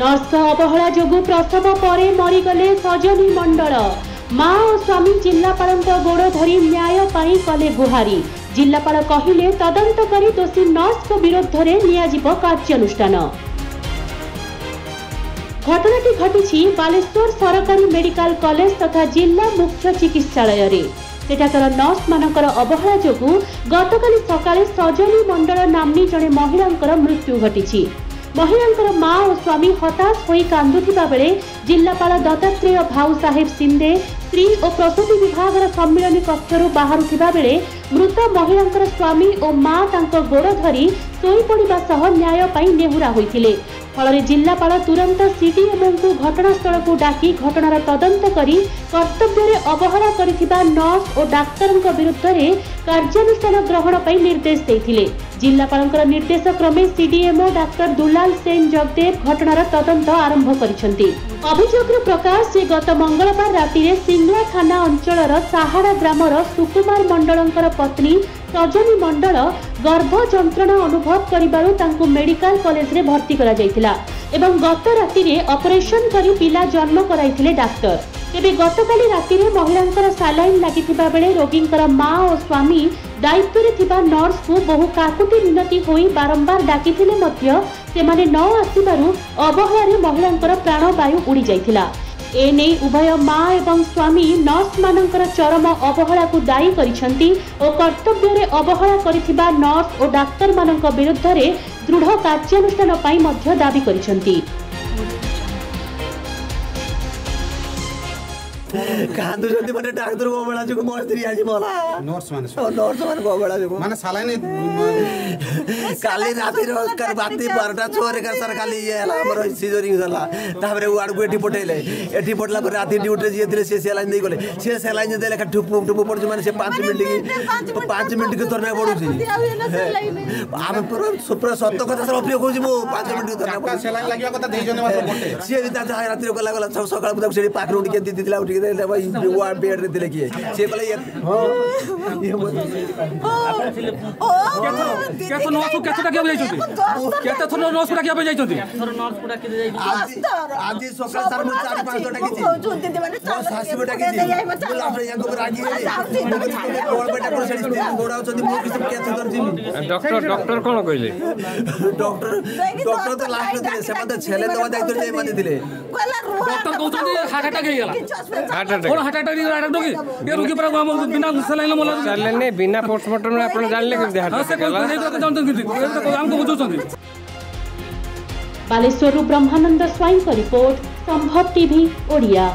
Nurse अवहेला जोगु प्रसव परे मरीगले सजनी मंडल। माँ और स्वामी जिलापाल गोड़ धरी न्याय पाई कले गुहारी। जिलापाल कहिले तदंत करी दोषी नर्स को विरोध में नियाजिब कार्यानुष्ठान। घटनाटी घटी बालेश्वर सरकारी मेडिकल कॉलेज तथा जिला मुख्य चिकित्सालय रे। सेठाकर नर्स मानकर अवहेला जोगु गतकाली सकाळे सजनी मंडल नामनी जड़े महिलांकर मृत्यु घटी। महिलांकर माँ और स्वामी हताश होई कांदुथिबा बेले जिलापाल दत्तात्रेय भाऊ साहेब सिंधे स्त्री और प्रसूति विभाग सम्मिलन कक्षर बाहरुथिबा बेले मृत महिलांकर स्वामी और माँ तांको गोड़ धरी सोई पड़िबा सह न्याय पाई नेहुरा होइथिले। फल जिलापाल तुरंत सीडीएमओ को घटनास्थल को डाकी घटनार तदंत करी कर्तव्य अवहेला करिथिबा नर्स और डाक्तर विरुद्ध में कार्यानुष्ठान ग्रहण पाई निर्देश देथिले। जिलापाल निर्देश क्रमे सीडीएमओ डाक्तर दुलाल सेन जगदेव घटनार तदंत आरंभ करिसेंती। अभियोग प्रकाश जे गत मंगलवार राति सिंगला थाना अंचल साहाड़ा ग्रामर सुकुमार मंडलंकर पत्नी सजनी मंडल गर्भ जंत्रणा अनुभव करिबारु तांकु मेडिकल कॉलेज रे भर्ती करा जायतिला एवं गत राति रे ऑपरेशन करी पिला जन्म कराइथिले डाक्टर। तेबे गतकाली राति रे महिलांकर सालाइन लागिथिबा बेले रोगींकर माँ और स्वामी दायित्व रे थिबा नर्स को बहु काकुटी मिनती होई बारंबार डाकिथिले मध्य सेमाने न आसिबारु अवहेला रे महिलांकर प्राणवायु उड़ी जायतिला। एने उभय माँ एवं स्वामी नर्स मानकर चरम अवहेला को दायी करिसेंती और कर्तव्य रे अवहेला करिथिबा नर्स और डाक्तर मानक विरुद्ध रे दृढ़ कार्यानुष्ठान पाई मध्य दाबी करिसेंती। कांदु जति माने डाक्टर को बळा जो मस्त्री आजी मला नर्स माने को बळा जो माने सालाइन काली राती रो कर बाती 12टा छोरे कर सर काली ये हमर सिजरिंग होला ताबरे वाड को एठी पटेले एठी पटला पर राती ड्यूटी जे दिले से सालाइन दे गले से सालाइन देले का ठुप ठुप पड़ माने से 5 मिनिट के तरना पड़ू छी हम पूरा सुपर सत्य कथा सब उपयोग होजी मो 5 मिनिट के तरना पड़ू सालाइन लागिया कथा देई जने मास पटे से बिता जा राती रो गला सब सकाळ बुदा से पाखरो के दिदिला उठी दे भाई वार्ड बेड रे दिले किए से कहले हां ये केतो नर्स केतो डाकिया जाइछथि केतो थरो नर्स डाकिया जाइछथि थरो नर्स को डाकि जाइछथि आदि सकाळ सर मु 4-5 डाकि सासी को डाकि बोला आपरे यंग को रागी कोन बेटा को सडी गोडा छथि मु किछ केतो करछि डॉक्टर कोन कहले डॉक्टर तो लास्ट दिले से मते छेले दवा दायित्व जे माने दिले डॉक्टर कहउछथि हार्ट अटैक हे गेला कौन हार्ट अटैक ये रोगी पर हम बिना सलाइन मोला चलने बिना पोस्टमार्टम में आपण जानले कि हार्ट अटैक हमको बुझुछथि। बालेश्वर ब्रह्मानंद स्वाई का रिपोर्ट संभव टीवी ओडिया।